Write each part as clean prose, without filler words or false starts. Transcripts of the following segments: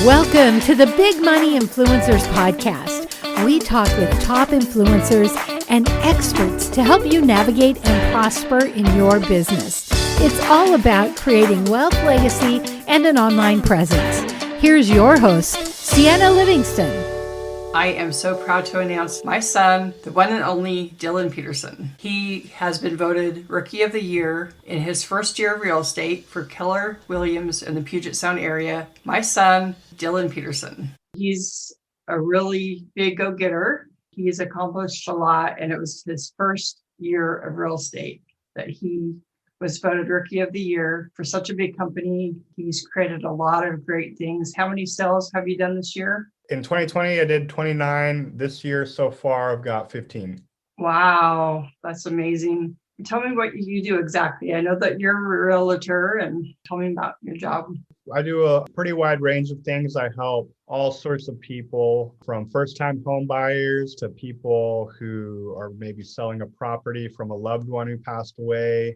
Welcome to the Big Money Influencers Podcast. We talk with top influencers and experts to help you navigate and prosper in your business. It's all about creating wealth, legacy, and an online presence. Here's your host, Ceanne Livingston. I am so proud to announce my son, the one and only Dylan Petersen. He has been voted Rookie of the Year in his first year of real estate for Keller, Williams, in the Puget Sound area. My son, Dylan Petersen. He's a really big go-getter. He's accomplished a lot, and it was his first year of real estate that he was voted Rookie of the Year for such a big company. He's created a lot of great things. How many sales have you done this year? In 2020, I did 29. This year so far, I've got 15. Wow, that's amazing. Tell me what you do exactly. I know that you're a realtor, and tell me about your job. I do a pretty wide range of things. I help all sorts of people, from first-time home buyers to people who are maybe selling a property from a loved one who passed away,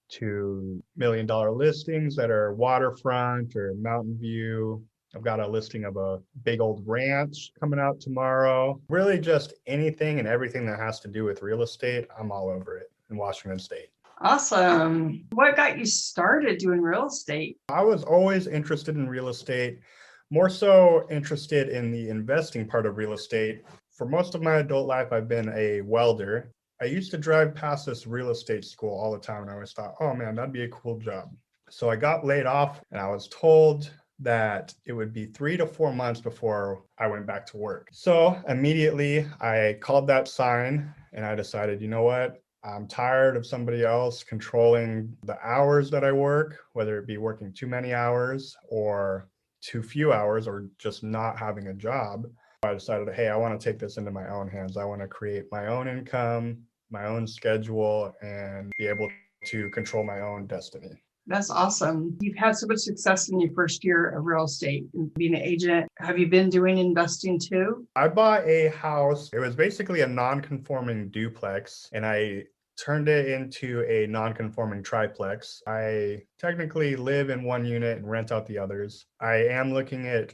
to million-dollar listings that are waterfront or mountain view. I've got a listing of a big old ranch coming out tomorrow. Really just anything and everything that has to do with real estate, I'm all over it in Washington State. Awesome. What got you started doing real estate? I was always interested in real estate, more so interested in the investing part of real estate. For most of my adult life, I've been a welder. I used to drive past this real estate school all the time, and I always thought, oh man, that'd be a cool job. So I got laid off, and I was told that it would be 3 to 4 months before I went back to work. So immediately I called that sign, and I decided, you know what? I'm tired of somebody else controlling the hours that I work, whether it be working too many hours or too few hours or just not having a job. I decided, hey, I want to take this into my own hands. I want to create my own income, my own schedule, and be able to control my own destiny. That's awesome. You've had so much success in your first year of real estate and being an agent. Have you been doing investing too? I bought a house. It was basically a non-conforming duplex, and I turned it into a non-conforming triplex. I technically live in one unit and rent out the others. I am looking at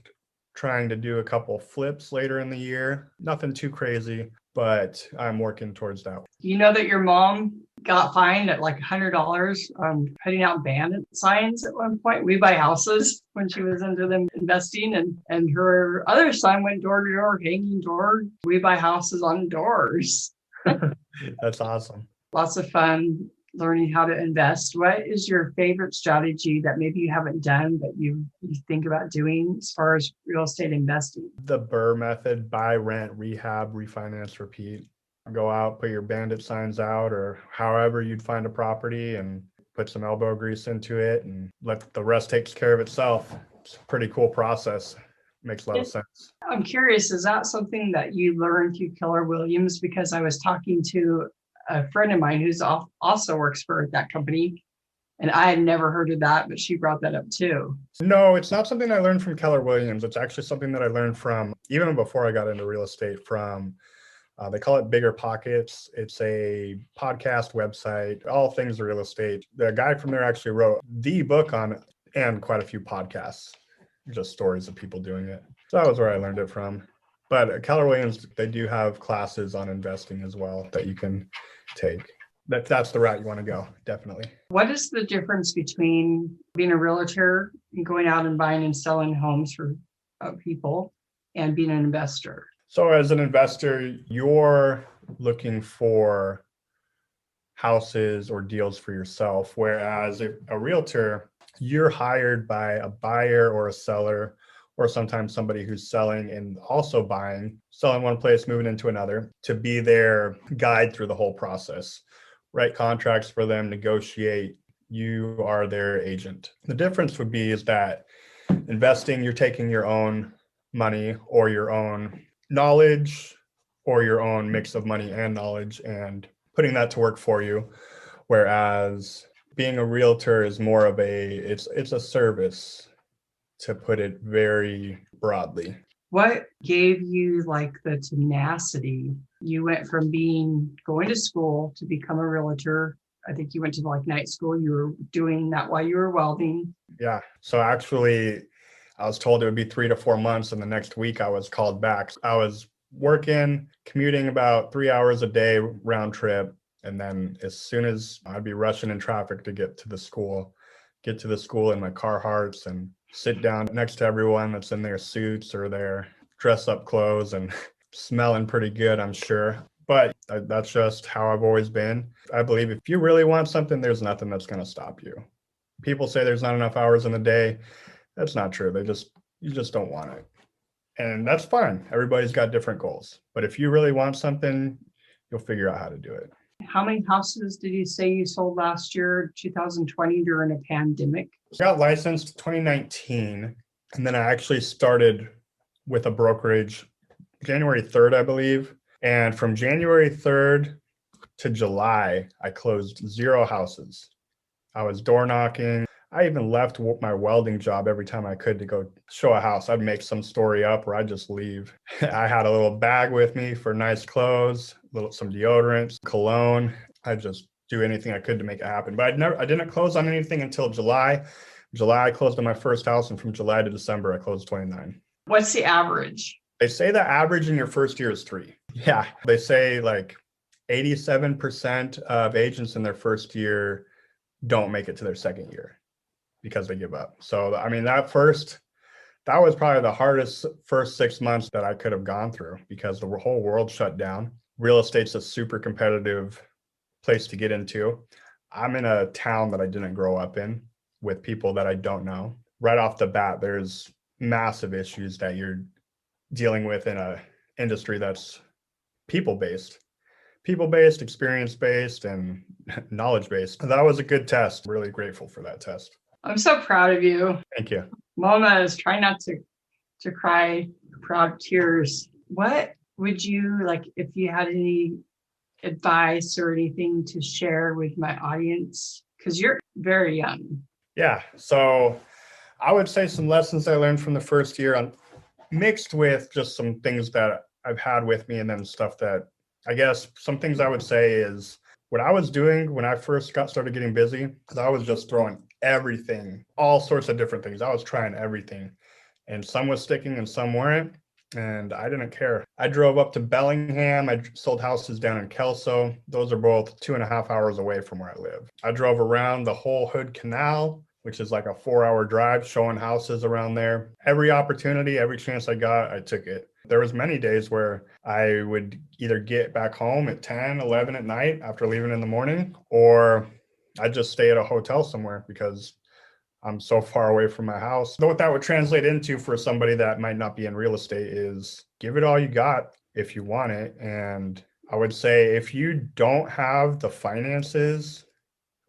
trying to do a couple flips later in the year. Nothing too crazy, but I'm working towards that. You know that your mom got fined at like $100 on putting out bandit signs at one point. We buy houses when she was into them investing, and her other son went door to door, hanging door. We buy houses on doors. That's awesome. Lots of fun learning how to invest. What is your favorite strategy that maybe you haven't done, but you think about doing as far as real estate investing? The BRRRR method: buy, rent, rehab, refinance, repeat. Go out, put your bandit signs out, or however you'd find a property, and put some elbow grease into it and let the rest take care of itself. It's a pretty cool process. Makes a lot of sense. I'm curious, is that something that you learned through Keller Williams? Because I was talking to a friend of mine who's also works for that company, and I had never heard of that, but she brought that up too. No, it's not something I learned from Keller Williams. It's actually something that I learned from, even before I got into real estate, from they call it Bigger Pockets. It's a podcast website, all things real estate. The guy from there actually wrote the book on it and quite a few podcasts, just stories of people doing it. So that was where I learned it from. But at Keller Williams, they do have classes on investing as well that you can take. That's the route you want to go, definitely. What is the difference between being a realtor and going out and buying and selling homes for people and being an investor? So as an investor, you're looking for houses or deals for yourself, whereas a realtor, you're hired by a buyer or a seller, or sometimes somebody who's selling and also buying, selling one place, moving into another, to be their guide through the whole process. Write contracts for them, negotiate. You are their agent. The difference would be is that investing, you're taking your own money or your own knowledge or your own mix of money and knowledge and putting that to work for you. Whereas being a realtor is more of it's a service, to put it very broadly. What gave you like the tenacity? You went from going to school to become a realtor. I think you went to like night school. You were doing that while you were welding. Yeah. So actually, I was told it would be 3 to 4 months, and the next week I was called back. I was working, commuting about 3 hours a day round trip. And then as soon as I'd be rushing in traffic to get to the school in my Carhartts and sit down next to everyone that's in their suits or their dress up clothes and smelling pretty good, I'm sure. But that's just how I've always been. I believe if you really want something, there's nothing that's going to stop you. People say there's not enough hours in the day. That's not true. You just don't want it. And that's fine. Everybody's got different goals. But if you really want something, you'll figure out how to do it. How many houses did you say you sold last year, 2020, during a pandemic? I got licensed 2019, and then I actually started with a brokerage January 3rd, I believe. And from January 3rd to July, I closed 0 houses. I was door knocking. I even left my welding job every time I could to go show a house. I'd make some story up or I'd just leave. I had a little bag with me for nice clothes, some deodorants, cologne. I'd just do anything I could to make it happen. But I didn't close on anything until July. July, I closed on my first house, and from July to December, I closed 29. What's the average? They say the average in your first year is 3. Yeah, they say like 87% of agents in their first year don't make it to their second year because they give up. So, I mean, that was probably the hardest first 6 months that I could have gone through because the whole world shut down. Real estate's a super competitive place to get into. I'm in a town that I didn't grow up in with people that I don't know. Right off the bat, there's massive issues that you're dealing with in a industry that's people-based, experience-based, and knowledge-based. That was a good test. Really grateful for that test. I'm so proud of you. Thank you. Mona is trying not to cry proud tears. What would you like if you had any advice or anything to share with my audience? Because you're very young. Yeah. So I would say some lessons I learned from the first year mixed with just some things that I've had with me, and then stuff that I guess some things I would say is what I was doing when I first started getting busy, because I was just throwing everything, all sorts of different things. I was trying everything, and some was sticking and some weren't, and I didn't care. I drove up to Bellingham. I sold houses down in Kelso. Those are both 2.5 hours away from where I live. I drove around the whole Hood Canal, which is like a 4-hour drive, showing houses around there. Every opportunity, every chance I got, I took it. There was many days where I would either get back home at 10, 11 at night after leaving in the morning, or I'd just stay at a hotel somewhere because I'm so far away from my house. So what that would translate into for somebody that might not be in real estate is give it all you got if you want it. And I would say if you don't have the finances,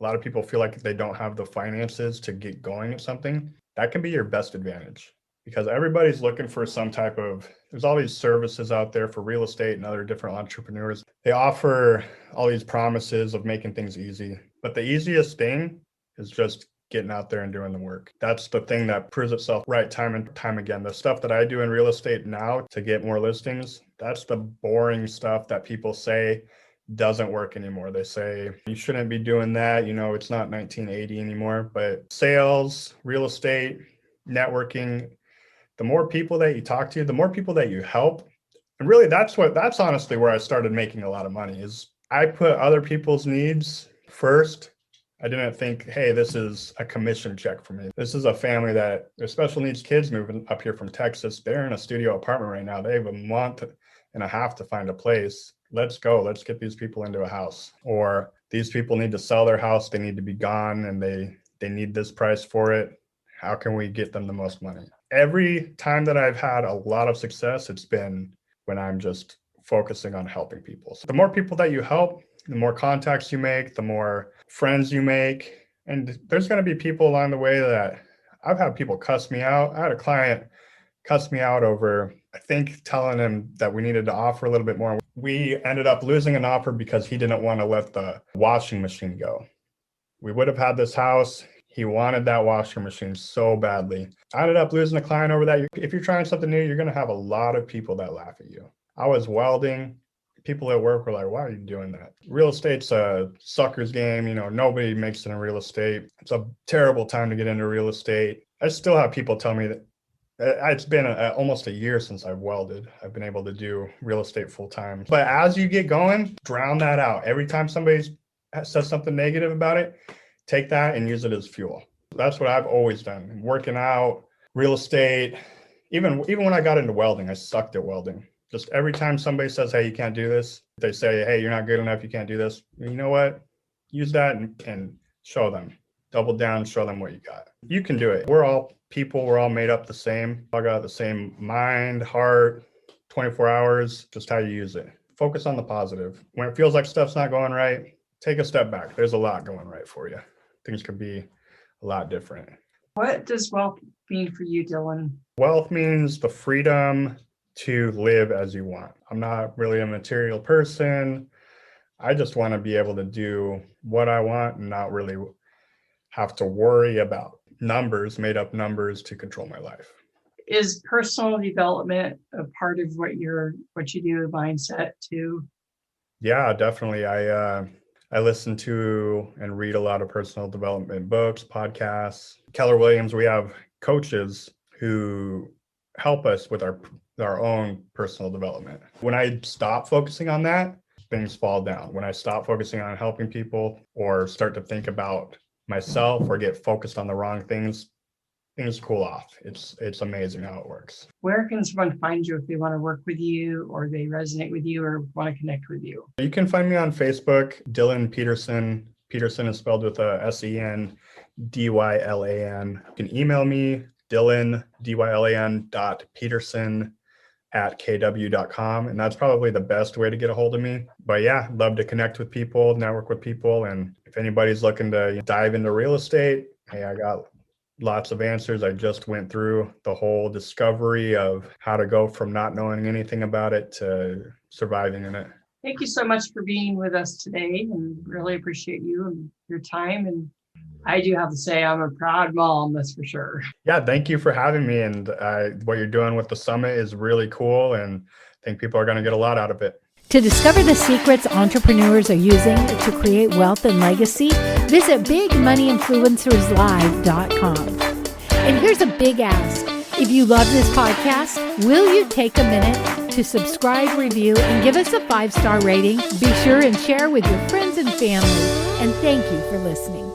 a lot of people feel like they don't have the finances to get going at something. That can be your best advantage because everybody's looking for some type of, there's all these services out there for real estate and other different entrepreneurs. They offer all these promises of making things easy, but the easiest thing is just getting out there and doing the work. That's the thing that proves itself right time and time again. The stuff that I do in real estate now to get more listings, that's the boring stuff that people say doesn't work anymore. They say you shouldn't be doing that. It's not 1980 anymore. But sales, real estate, networking, the more people that you talk to, the more people that you help. And really that's honestly where I started making a lot of money is I put other people's needs first. I didn't think, hey, this is a commission check for me. This is a family that their special needs kids moving up here from Texas. They're in a studio apartment right now. They have a month and a half to find a place. Let's go. Let's get these people into a house. Or these people need to sell their house. They need to be gone and they need this price for it. How can we get them the most money? Every time that I've had a lot of success, it's been when I'm just focusing on helping people. So the more people that you help, the more contacts you make, the more friends you make. And there's going to be people along the way that I've had people cuss me out. I had a client cuss me out over, I think, telling him that we needed to offer a little bit more. We ended up losing an offer because he didn't want to let the washing machine go. We would have had this house. He wanted that washing machine so badly. I ended up losing a client over that. If you're trying something new, you're going to have a lot of people that laugh at you. I was welding. People at work were like, why are you doing that? Real estate's a sucker's game. Nobody makes it in real estate. It's a terrible time to get into real estate. I still have people tell me that It's been almost a year since I've welded. I've been able to do real estate full time. But as you get going, drown that out. Every time somebody says something negative about it, take that and use it as fuel. That's what I've always done. Working out, real estate, even when I got into welding, I sucked at welding. Just every time somebody says, hey, you can't do this, they say, hey, you're not good enough, you can't do this. You know what? Use that and show them. Double down, show them what you got. You can do it. We're all people. We're all made up the same. I got the same mind, heart, 24 hours, just how you use it. Focus on the positive. When it feels like stuff's not going right, take a step back. There's a lot going right for you. Things could be a lot different. What does wealth mean for you, Dylan? Wealth means the freedom to live as you want. I'm not really a material person. I just want to be able to do what I want and not really have to worry about numbers, made up numbers to control my life. Is personal development a part of what you do, mindset too? Yeah, definitely. I listen to and read a lot of personal development books, podcasts. Keller Williams, we have coaches who help us with our own personal development. When I stop focusing on that, things fall down. When I stop focusing on helping people or start to think about myself or get focused on the wrong things cool off. It's amazing how it works. Where can someone find you if they want to work with you or they resonate with you or want to connect with you? You can find me on Facebook, Dylan Petersen. Petersen is spelled with a Ceanne, Dylan. You can email me, Dylan, Dylan.Petersen@kw.com. And that's probably the best way to get a hold of me. But yeah, love to connect with people, network with people. And if anybody's looking to dive into real estate, hey, I got lots of answers. I just went through the whole discovery of how to go from not knowing anything about it to surviving in it. Thank you so much for being with us today, and really appreciate you and your time. And I do have to say, I'm a proud mom, that's for sure. Yeah, thank you for having me. And what you're doing with the summit is really cool. And I think people are going to get a lot out of it. To discover the secrets entrepreneurs are using to create wealth and legacy, visit bigmoneyinfluencerslive.com. And here's a big ask. If you love this podcast, will you take a minute to subscribe, review, and give us a 5-star rating? Be sure and share with your friends and family. And thank you for listening.